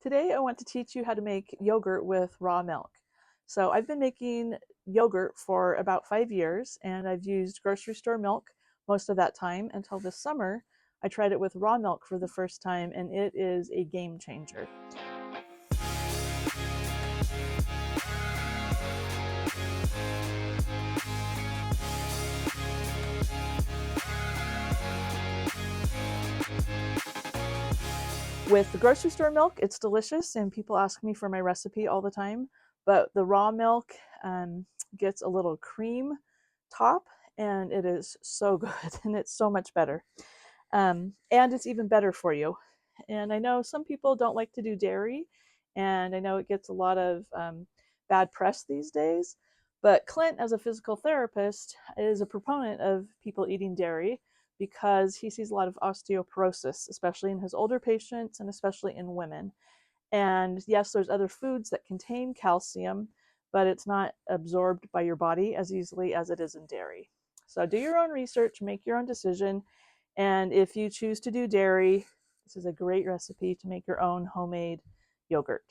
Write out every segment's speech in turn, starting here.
Today I want to teach you how to make yogurt with raw milk. So I've been making yogurt for about 5 years and I've used grocery store milk most of that time until this summer. I tried it with raw milk for the first time and it is a game changer. With the grocery store milk, it's delicious and people ask me for my recipe all the time, but the raw milk gets a little cream top and it is so good and it's so much better. And it's even better for you. And I know some people don't like to do dairy, and I know it gets a lot of bad press these days. But Clint, as a physical therapist, is a proponent of people eating dairy because he sees a lot of osteoporosis, especially in his older patients and especially in women. And yes, there's other foods that contain calcium, but it's not absorbed by your body as easily as it is in dairy. So do your own research, make your own decision, and if you choose to do dairy, this is a great recipe to make your own homemade yogurt.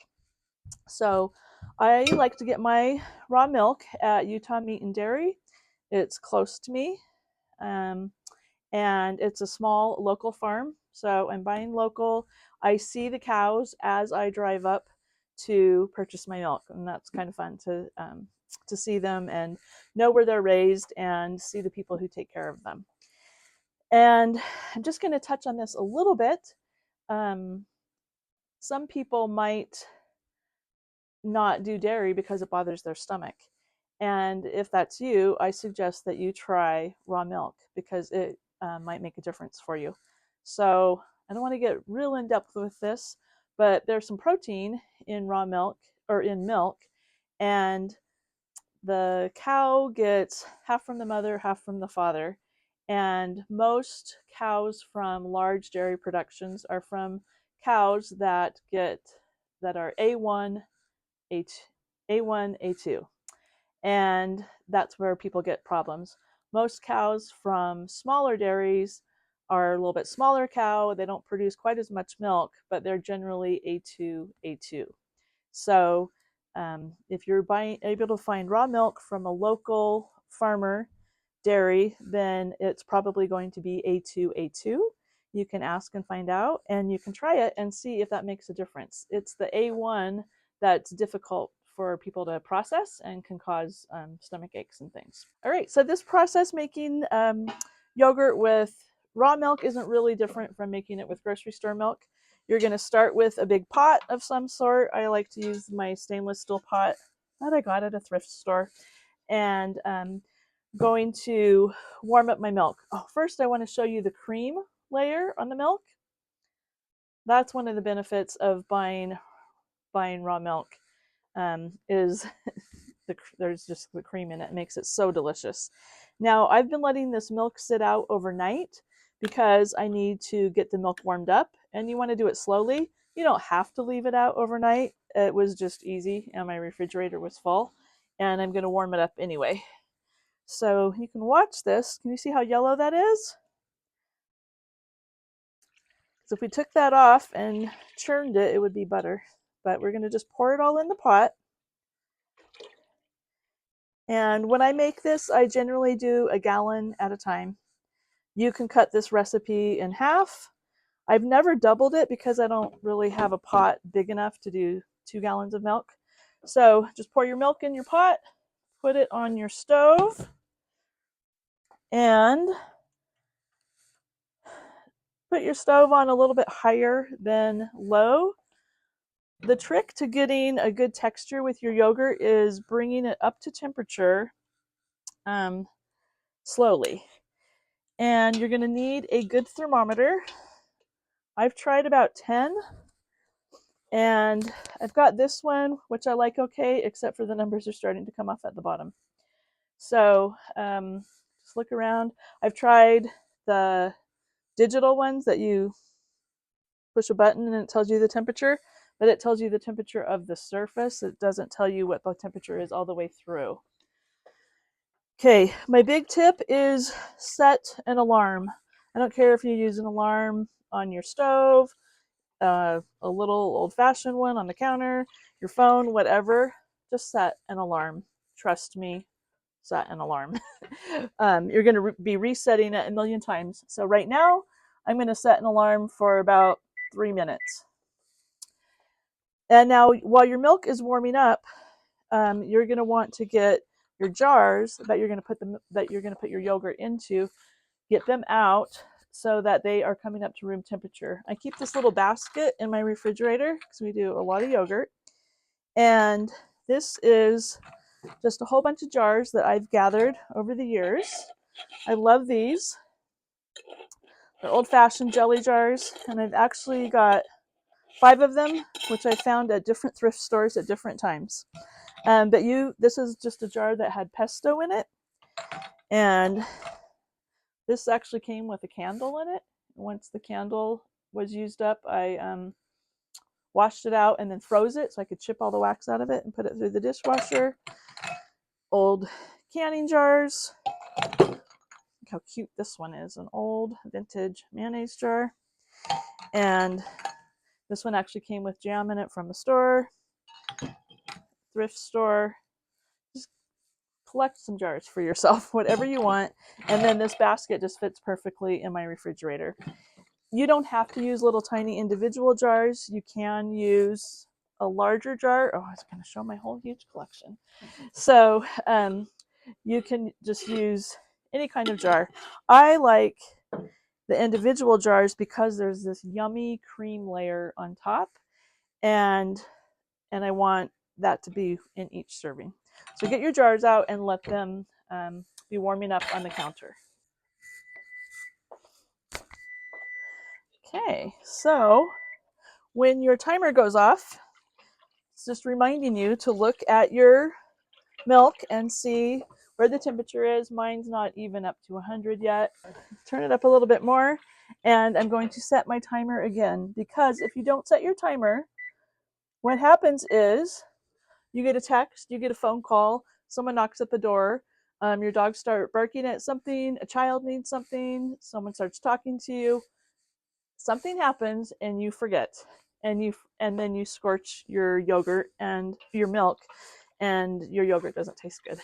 So I like to get my raw milk at Utah Meat and Dairy. It's close to me, um, and it's a small local farm. So I'm buying local. I see the cows as I drive up to purchase my milk, and that's kind of fun to see them and know where they're raised and see the people who take care of them. And I'm just going to touch on this a little bit. Um, some people might not do dairy because it bothers their stomach. And if that's you, I suggest that you try raw milk because it might make a difference for you. So I don't want to get real in depth with this, but there's some protein in raw milk or in milk, and the cow gets half from the mother, half from the father. And most cows from large dairy productions are from cows that are A1, A1, A2. And that's where people get problems. Most cows from smaller dairies are a little bit smaller cow. They don't produce quite as much milk, but they're generally A2, A2. So if you're able to find raw milk from a local farmer dairy, then it's probably going to be A2, A2. You can ask and find out, and you can try it and see if that makes a difference. It's the A1 that's difficult for people to process and can cause stomach aches and things. All right, so this process making yogurt with raw milk isn't really different from making it with grocery store milk. You're going to start with a big pot of some sort. I like to use my stainless steel pot that I got at a thrift store. And going to warm up my milk. Oh, first I want to show you the cream layer on the milk. That's one of the benefits of buying raw milk, is there's just the cream in it. It makes it so delicious. Now I've been letting this milk sit out overnight because I need to get the milk warmed up, and you want to do it slowly. You don't have to leave it out overnight. It was just easy and my refrigerator was full, and I'm going to warm it up anyway. So you can watch this. Can you see how yellow that is? So if we took that off and churned it, it would be butter. But we're going to just pour it all in the pot. And when I make this, I generally do a gallon at a time. You can cut this recipe in half. I've never doubled it because I don't really have a pot big enough to do 2 gallons of milk. So just pour your milk in your pot, put it on your stove, and put your stove on a little bit higher than low. The trick to getting a good texture with your yogurt is bringing it up to temperature slowly. And you're going to need a good thermometer. I've tried about 10, and I've got this one, which I like okay, except for the numbers are starting to come off at the bottom. So just look around. I've tried the digital ones that you push a button and it tells you the temperature, but it tells you the temperature of the surface. It doesn't tell you what the temperature is all the way through. Okay, my big tip is set an alarm. I don't care if you use an alarm on your stove, a little old-fashioned one on the counter, your phone, whatever, just set an alarm. Trust me, set an alarm. You're going to be resetting it a million times. So right now, I'm going to set an alarm for about 3 minutes. And now, while your milk is warming up, you're going to want to get your jars that you're going to put your yogurt into, get them out so that they are coming up to room temperature. I keep this little basket in my refrigerator because we do a lot of yogurt. And this is just a whole bunch of jars that I've gathered over the years. I love these. They're old-fashioned jelly jars, and I've actually got 5 of them, which I found at different thrift stores at different times. This is just a jar that had pesto in it, and this actually came with a candle in it. Once the candle was used up, I washed it out and then froze it so I could chip all the wax out of it and put it through the dishwasher. Old canning jars. Look how cute this one is, an old vintage mayonnaise jar. And this one actually came with jam in it from the store, thrift store. Just collect some jars for yourself, whatever you want. And then this basket just fits perfectly in my refrigerator. You don't have to use little tiny individual jars. You can use a larger jar. Oh, I was going to show my whole huge collection. So you can just use any kind of jar. I like the individual jars because there's this yummy cream layer on top, and I want that to be in each serving. So get your jars out and let them be warming up on the counter. Okay, so when your timer goes off, it's just reminding you to look at your milk and see where the temperature is. Mine's not even up to 100 yet. Turn it up a little bit more, and I'm going to set my timer again, because if you don't set your timer, what happens is you get a text, you get a phone call, someone knocks at the door, your dogs start barking at something, a child needs something, someone starts talking to you, something happens and you forget, and then you scorch your yogurt and your milk, and your yogurt doesn't taste good.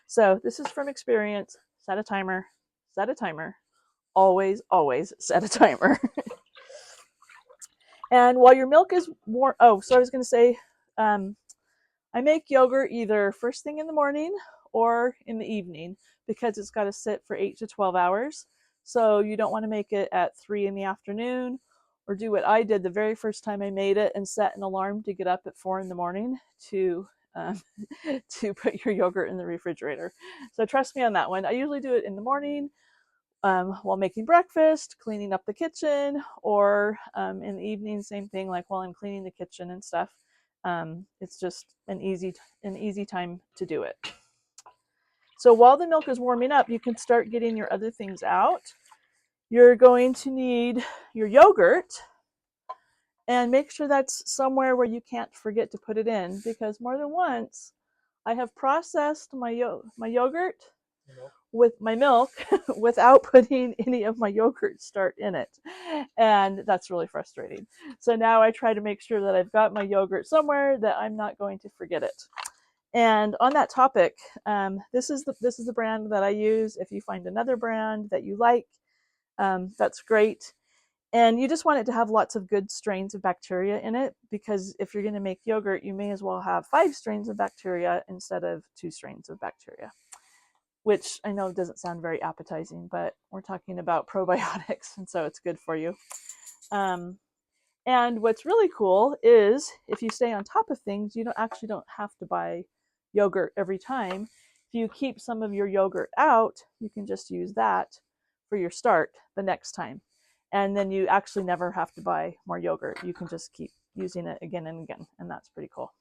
So this is from experience. Set a timer. Set a timer. Always, always set a timer. And while your milk is warm, so I was going to say, I make yogurt either first thing in the morning or in the evening, because it's got to sit for 8 to 12 hours. So you don't want to make it at 3 in the afternoon, or do what I did the very first time I made it and set an alarm to get up at 4 in the morning to to put your yogurt in the refrigerator. So trust me on that one. I usually do it in the morning, while making breakfast, cleaning up the kitchen, or in the evening, same thing, like while I'm cleaning the kitchen and stuff. It's just an easy time to do it. So while the milk is warming up, you can start getting your other things out. You're going to need your yogurt, and make sure that's somewhere where you can't forget to put it in, because more than once I have processed my yogurt with my milk without putting any of my yogurt start in it, and that's really frustrating. So now I try to make sure that I've got my yogurt somewhere that I'm not going to forget it. And on that topic, this is the brand that I use. If you find another brand that you like, that's great. And you just want it to have lots of good strains of bacteria in it, because if you're going to make yogurt, you may as well have 5 strains of bacteria instead of 2 strains of bacteria, which I know doesn't sound very appetizing, but we're talking about probiotics, and so it's good for you. And what's really cool is if you stay on top of things, you don't have to buy yogurt every time. If you keep some of your yogurt out, you can just use that for your start the next time. And then you actually never have to buy more yogurt. You can just keep using it again and again, and that's pretty cool.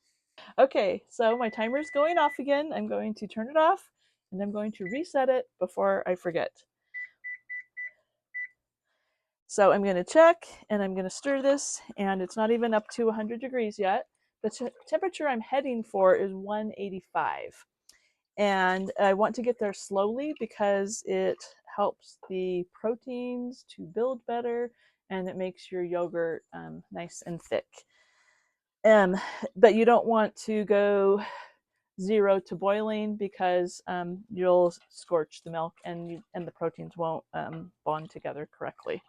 Okay, so my timer's going off again. I'm going to turn it off, and I'm going to reset it before I forget. So I'm going to check, and I'm going to stir this, and it's not even up to 100 degrees yet. The temperature I'm heading for is 185. And I want to get there slowly because it helps the proteins to build better and it makes your yogurt nice and thick. But you don't want to go 0 to boiling because you'll scorch the milk and the proteins won't bond together correctly.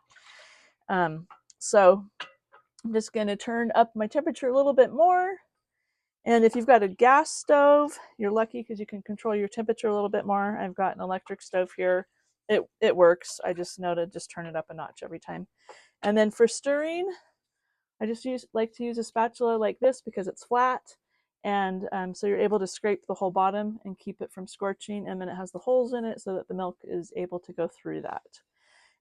So I'm just going to turn up my temperature a little bit more. And if you've got a gas stove, you're lucky because you can control your temperature a little bit more. I've got an electric stove here. It works. I just know to just turn it up a notch every time. And then for stirring, I just like to use a spatula like this because it's flat. And so you're able to scrape the whole bottom and keep it from scorching. And then it has the holes in it so that the milk is able to go through that.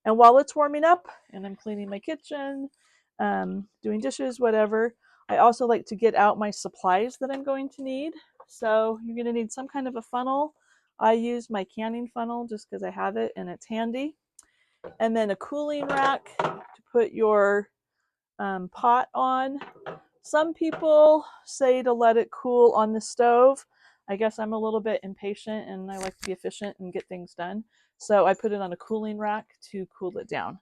And while it's warming up and I'm cleaning my kitchen, doing dishes, whatever, I also like to get out my supplies that I'm going to need. So you're going to need some kind of a funnel. I use my canning funnel just because I have it and it's handy. And then a cooling rack to put your pot on. Some people say to let it cool on the stove. I guess I'm a little bit impatient and I like to be efficient and get things done. So I put it on a cooling rack to cool it down.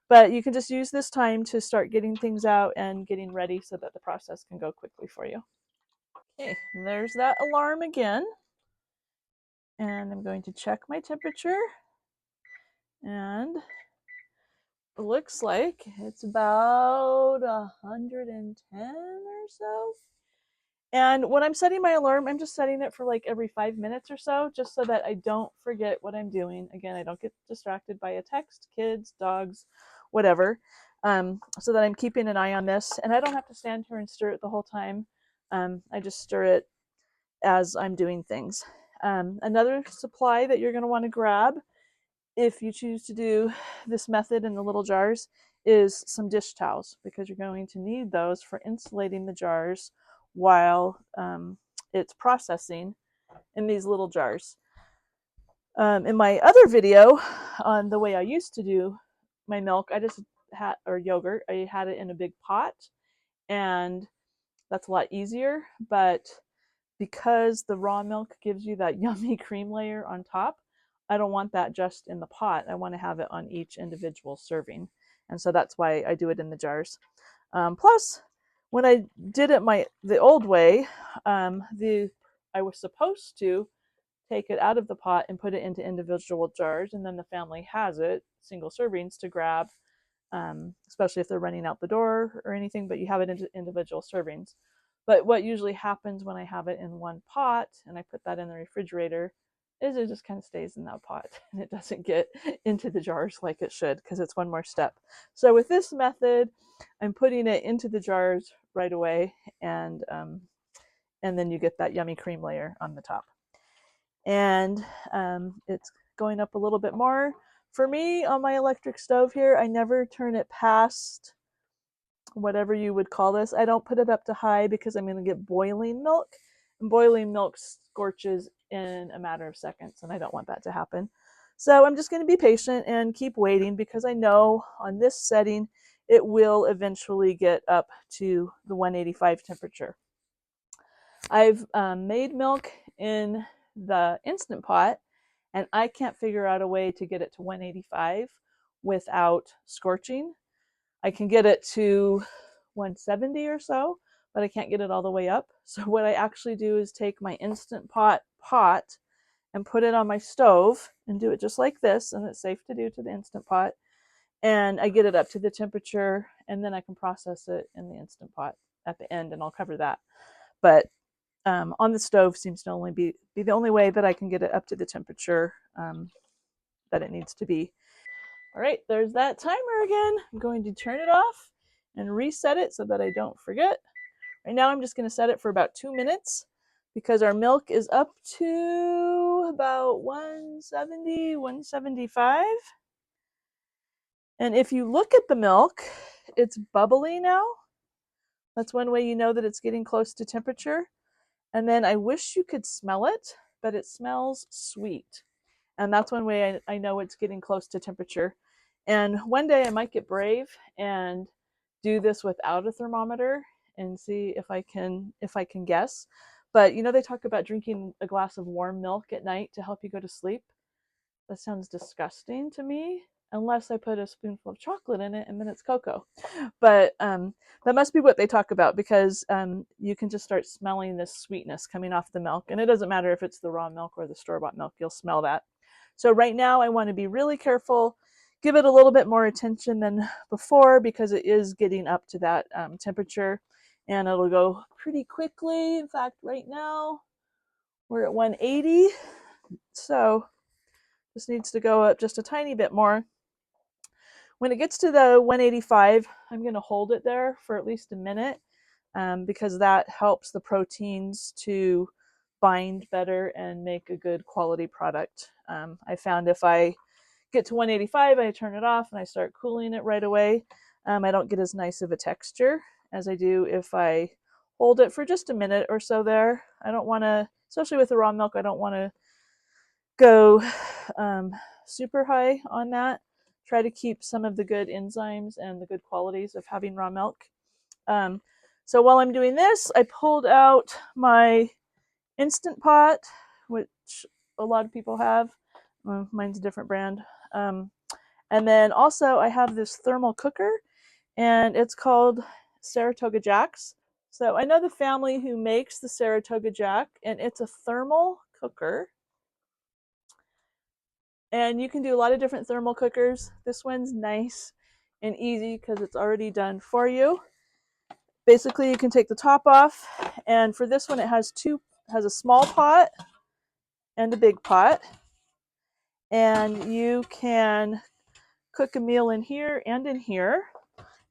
But you can just use this time to start getting things out and getting ready so that the process can go quickly for you. Okay, there's that alarm again. And I'm going to check my temperature. And it looks like it's about 110 or so. And when I'm setting my alarm, I'm just setting it for like every 5 minutes or so, just so that I don't forget what I'm doing. Again, I don't get distracted by a text, kids, dogs, whatever, so that I'm keeping an eye on this. And I don't have to stand here and stir it the whole time. I just stir it as I'm doing things. Another supply that you're going to want to grab if you choose to do this method in the little jars is some dish towels, because you're going to need those for insulating the jars while it's processing in these little jars. In my other video on the way I used to do my milk, I just had, or yogurt, I had it in a big pot, and that's a lot easier. But because the raw milk gives you that yummy cream layer on top, I don't want that just in the pot. I want to have it on each individual serving. And so that's why I do it in the jars. Plus, when I did it the old way, I was supposed to take it out of the pot and put it into individual jars, and then the family has it, single servings, to grab, especially if they're running out the door or anything, but you have it into individual servings. But what usually happens when I have it in one pot and I put that in the refrigerator is it just kind of stays in that pot and it doesn't get into the jars like it should, because it's one more step. So with this method, I'm putting it into the jars right away, and then you get that yummy cream layer on the top. And it's going up a little bit more. For me, on my electric stove here, I never turn it past whatever you would call this. I don't put it up to high because I'm going to get boiling milk. And boiling milk scorches in a matter of seconds, and I don't want that to happen. So I'm just going to be patient and keep waiting, because I know on this setting it will eventually get up to the 185 temperature. I've made milk in the Instant Pot, and I can't figure out a way to get it to 185 without scorching. I can get it to 170 or so, but I can't get it all the way up. So what I actually do is take my Instant Pot and put it on my stove and do it just like this, and it's safe to do to the Instant Pot. And I get it up to the temperature, and then I can process it in the Instant Pot at the end, and I'll cover that. But on the stove seems to only be the only way that I can get it up to the temperature that it needs to be. All right, there's that timer again. I'm going to turn it off and reset it so that I don't forget. Right now I'm just going to set it for about 2 minutes, because our milk is up to about 170, 175. And if you look at the milk, it's bubbly now. That's one way you know that it's getting close to temperature. And then I wish you could smell it, but it smells sweet. And that's one way I know it's getting close to temperature. And one day I might get brave and do this without a thermometer and see if I can guess. But you know, they talk about drinking a glass of warm milk at night to help you go to sleep. That sounds disgusting to me. unless I put a spoonful of chocolate in it and then it's cocoa. But that must be what they talk about, because you can just start smelling this sweetness coming off the milk. And it doesn't matter if it's the raw milk or the store-bought milk, you'll smell that. So right now I want to be really careful, give it a little bit more attention than before, because it is getting up to that temperature, and it'll go pretty quickly. In fact, right now we're at 180, so this needs to go up just a tiny bit more. When it gets to the 185, I'm going to hold it there for at least a minute, because that helps the proteins to bind better and make a good quality product. I found if I get to 185, I turn it off and I start cooling it right away, I don't get as nice of a texture as I do if I hold it for just a minute or so there. I don't want to, especially with the raw milk, I don't want to go super high on that. Try to keep some of the good enzymes and the good qualities of having raw milk. So while I'm doing this, I pulled out my Instant Pot, which a lot of people have. Mine's a different brand. And then also I have this thermal cooker, and it's called Saratoga Jack's. So I know the family who makes the Saratoga Jack, and it's a thermal cooker. And you can do a lot of different thermal cookers. This one's nice and easy because it's already done for you. Basically, you can take the top off, and for this one it has a small pot and a big pot. And you can cook a meal in here and in here.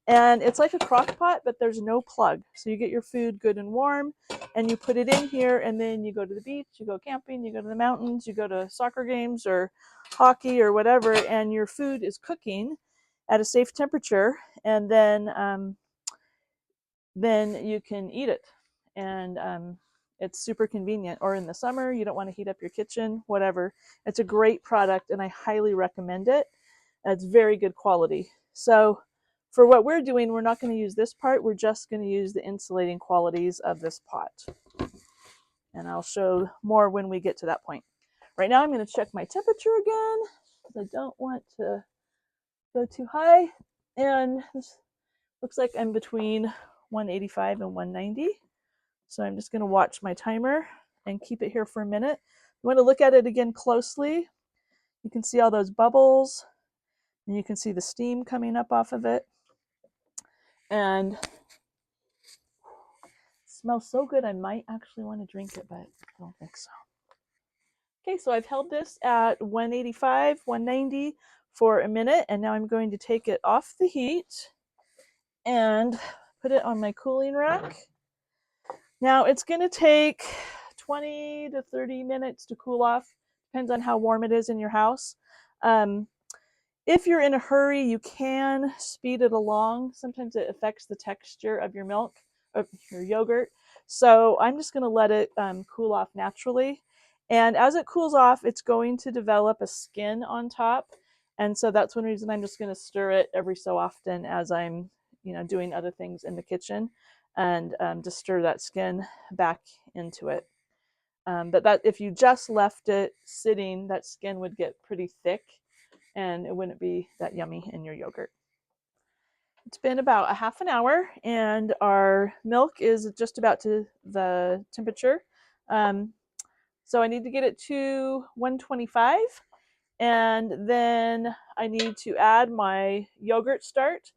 And it's like a crock pot, but there's no plug. So you get your food good and warm, and you put it in here, and then you go to the beach, you go camping, you go to the mountains, you go to soccer games or hockey or whatever, and your food is cooking at a safe temperature, and then you can eat it. And it's super convenient. Or in the summer, you don't want to heat up your kitchen, whatever. It's a great product, and I highly recommend it. It's very good quality. So for what we're doing, we're not going to use this part. We're just going to use the insulating qualities of this pot. And I'll show more when we get to that point. Right now I'm going to check my temperature again, because I don't want to go too high. And this looks like I'm between 185 and 190. So I'm just going to watch my timer and keep it here for a minute. You want to look at it again closely. You can see all those bubbles, and you can see the steam coming up off of it. And it smells so good, I might actually want to drink it, but I don't think so. Okay, so I've held this at 185, 190 for a minute, and now I'm going to take it off the heat and put it on my cooling rack. Now it's going to take 20 to 30 minutes to cool off. Depends on how warm it is in your house. If you're in a hurry, you can speed it along. Sometimes it affects the texture of your milk, of your yogurt. So I'm just going to let it cool off naturally. And as it cools off, it's going to develop a skin on top. And so that's one reason I'm just going to stir it every so often as I'm, doing other things in the kitchen, and just stir that skin back into it. But that if you just left it sitting, that skin would get pretty thick, and it wouldn't be that yummy in your yogurt. It's been about a half an hour, and our milk is just about to the temperature. So I need to get it to 125, and then I need to add my yogurt start.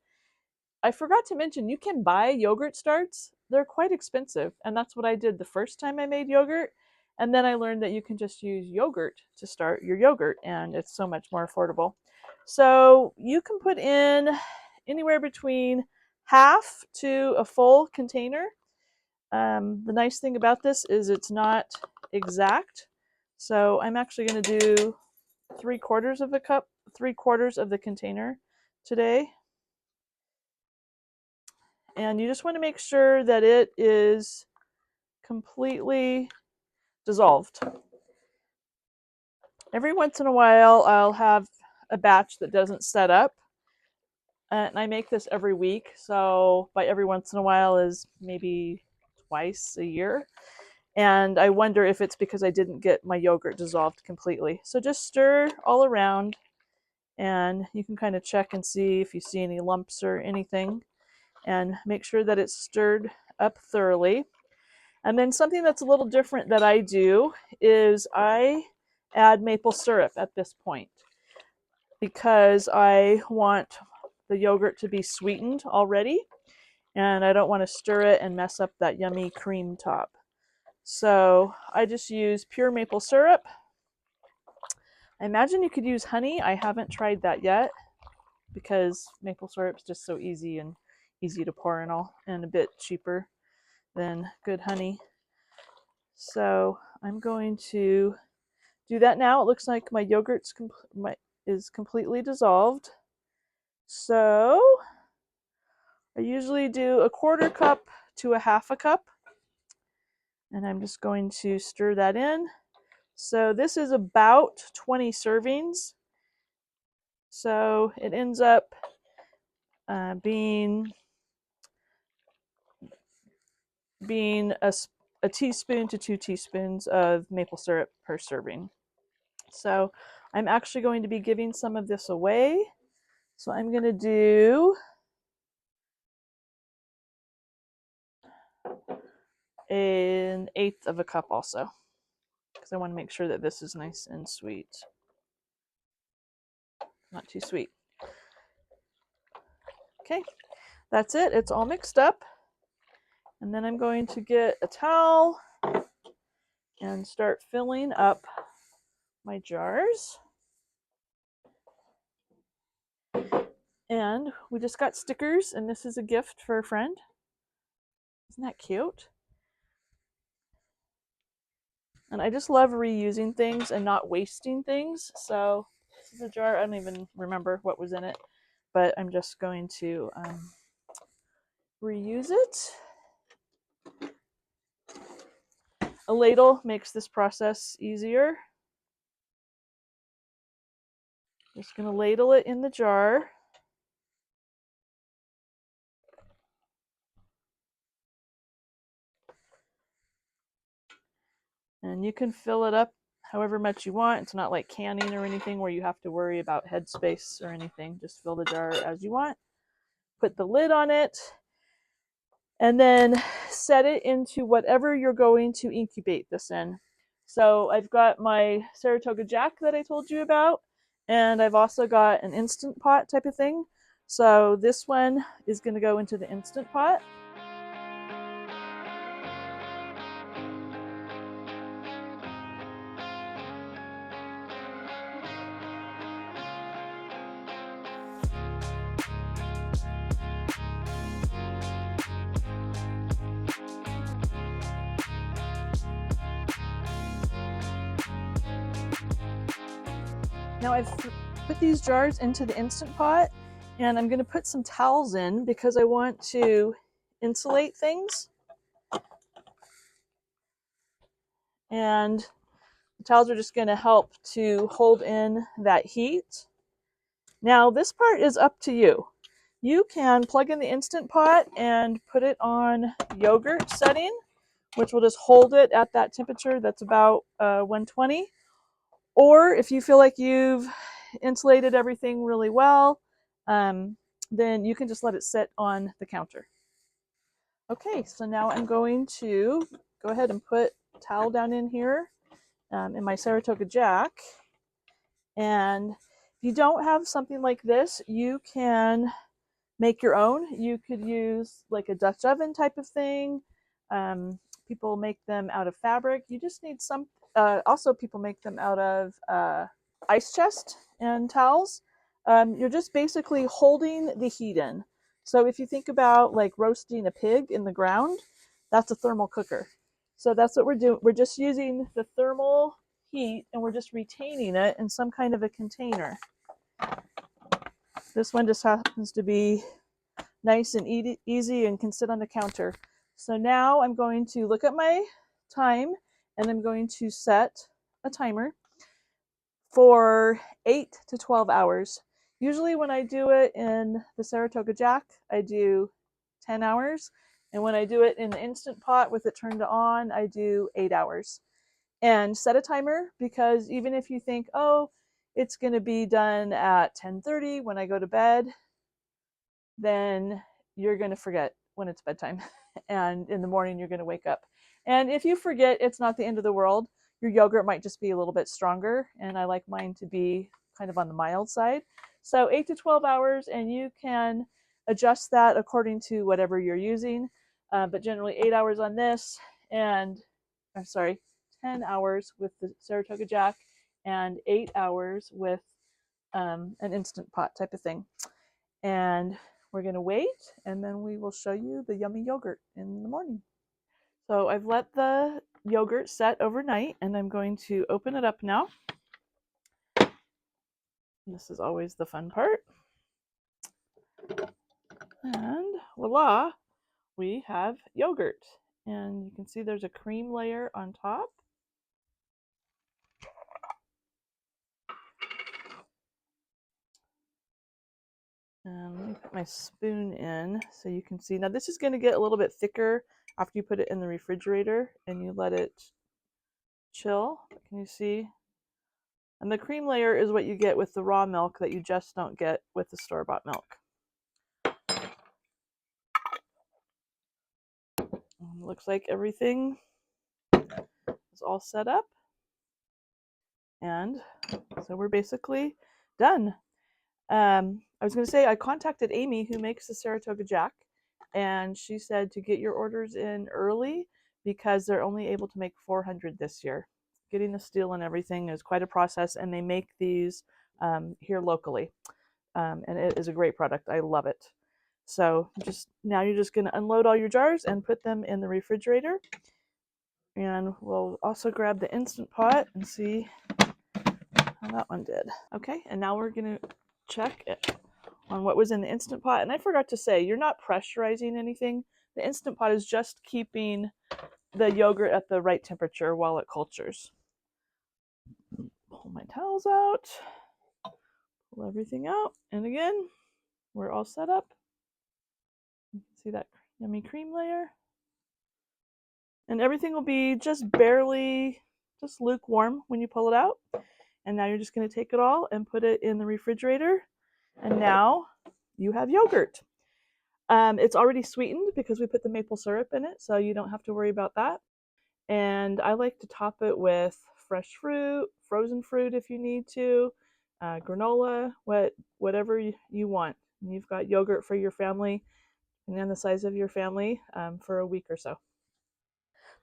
I forgot to mention, you can buy yogurt starts. They're quite expensive, and that's what I did the first time I made yogurt. And then I learned that you can just use yogurt to start your yogurt, and it's so much more affordable. So you can put in anywhere between half to a full container. The nice thing about this is it's not exact. So I'm actually going to do 3/4 of a cup, 3/4 of the container today. And you just want to make sure that it is completely dissolved. Every once in a while, I'll have a batch that doesn't set up. And I make this every week. So by every once in a while is maybe twice a year. And I wonder if it's because I didn't get my yogurt dissolved completely. So just stir all around And you can kind of check and see if you see any lumps or anything, and make sure that it's stirred up thoroughly. And then something that's a little different that I do is I add maple syrup at this point, because I want the yogurt to be sweetened already, and I don't want to stir it and mess up that yummy cream top. So I just use pure maple syrup. I imagine you could use honey. I haven't tried that yet, because maple syrup is just so easy to pour and all, and a bit cheaper than good honey. So I'm going to do that now. It looks like my yogurt's is completely dissolved. So I usually do a 1/4 cup to a 1/2 cup, and I'm just going to stir that in. So this is about 20 servings. So it ends up being a teaspoon to 2 teaspoons of maple syrup per serving. So I'm actually going to be giving some of this away. So I'm going to do an 1/8 of a cup also, because I want to make sure that this is nice and sweet. Not too sweet. Okay, that's it. It's all mixed up. And then I'm going to get a towel and start filling up my jars. And we just got stickers, and this is a gift for a friend. Isn't that cute? And I just love reusing things and not wasting things. So this is a jar. I don't even remember what was in it, but I'm just going to reuse it. A ladle makes this process easier. Just going to ladle it in the jar. And you can fill it up however much you want. It's not like canning or anything where you have to worry about headspace or anything. Just fill the jar as you want. Put the lid on it, and then set it into whatever you're going to incubate this in. So I've got my Saratoga Jack that I told you about, and I've also got an Instant Pot type of thing. So this one is going to go into the Instant Pot. Now I've put these jars into the Instant Pot, and I'm going to put some towels in because I want to insulate things. And the towels are just going to help to hold in that heat. Now this part is up to you. You can plug in the Instant Pot and put it on yogurt setting, which will just hold it at that temperature that's about 120. Or if you feel like you've insulated everything really well, then you can just let it sit on the counter. Okay, so now I'm going to go ahead and put a towel down in here in my Saratoga Jack. And if you don't have something like this, you can make your own. You could use like a Dutch oven type of thing. People make them out of fabric. You just need some. Also, people make them out of ice chest and towels. You're just basically holding the heat in. So if you think about like roasting a pig in the ground, that's a thermal cooker. So that's what we're doing. We're just using the thermal heat, and we're just retaining it in some kind of a container. This one just happens to be nice and easy and can sit on the counter. So now I'm going to look at my time, and I'm going to set a timer for 8 to 12 hours. Usually when I do it in the Saratoga Jack, I do 10 hours. And when I do it in the Instant Pot with it turned on, I do 8 hours. And set a timer, because even if you think, oh, it's going to be done at 10:30 when I go to bed, then you're going to forget when it's bedtime. And in the morning, you're going to wake up. And if you forget, it's not the end of the world. Your yogurt might just be a little bit stronger. And I like mine to be kind of on the mild side. So 8 to 12 hours, and you can adjust that according to whatever you're using. But generally 8 hours on this, and I'm sorry, 10 hours with the Saratoga Jack, and 8 hours with an Instant Pot type of thing. And we're going to wait, and then we will show you the yummy yogurt in the morning. So I've let the yogurt set overnight, and I'm going to open it up now. This is always the fun part. And voila, we have yogurt. And you can see there's a cream layer on top. And let me put my spoon in so you can see. Now this is going to get a little bit thicker after you put it in the refrigerator and you let it chill. Can you see? And the cream layer is what you get with the raw milk that you just don't get with the store-bought milk. Looks like everything is all set up. And so we're basically done. I was going to say I contacted Amy, who makes the Saratoga Jack, and she said to get your orders in early because they're only able to make 400 this year. Getting the steel and everything is quite a process, and they make these here locally. And it is a great product. I love it. So now you're just going to unload all your jars and put them in the refrigerator. And we'll also grab the Instant Pot and see how that one did. Okay, and now we're going to check it on what was in the Instant Pot. And I forgot to say, you're not pressurizing anything. The Instant Pot is just keeping the yogurt at the right temperature while it cultures. Pull my towels out. Pull everything out. And again, we're all set up. You can see that yummy cream layer. And everything will be just barely, just lukewarm when you pull it out. And now you're just going to take it all and put it in the refrigerator. And now you have yogurt. It's already sweetened because we put the maple syrup in it, so you don't have to worry about that. And I like to top it with fresh fruit, frozen fruit if you need to, granola, whatever you want. And you've got yogurt for your family, and then the size of your family for a week or so.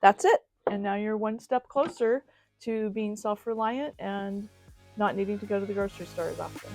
That's it. And now you're one step closer to being self-reliant and not needing to go to the grocery store as often.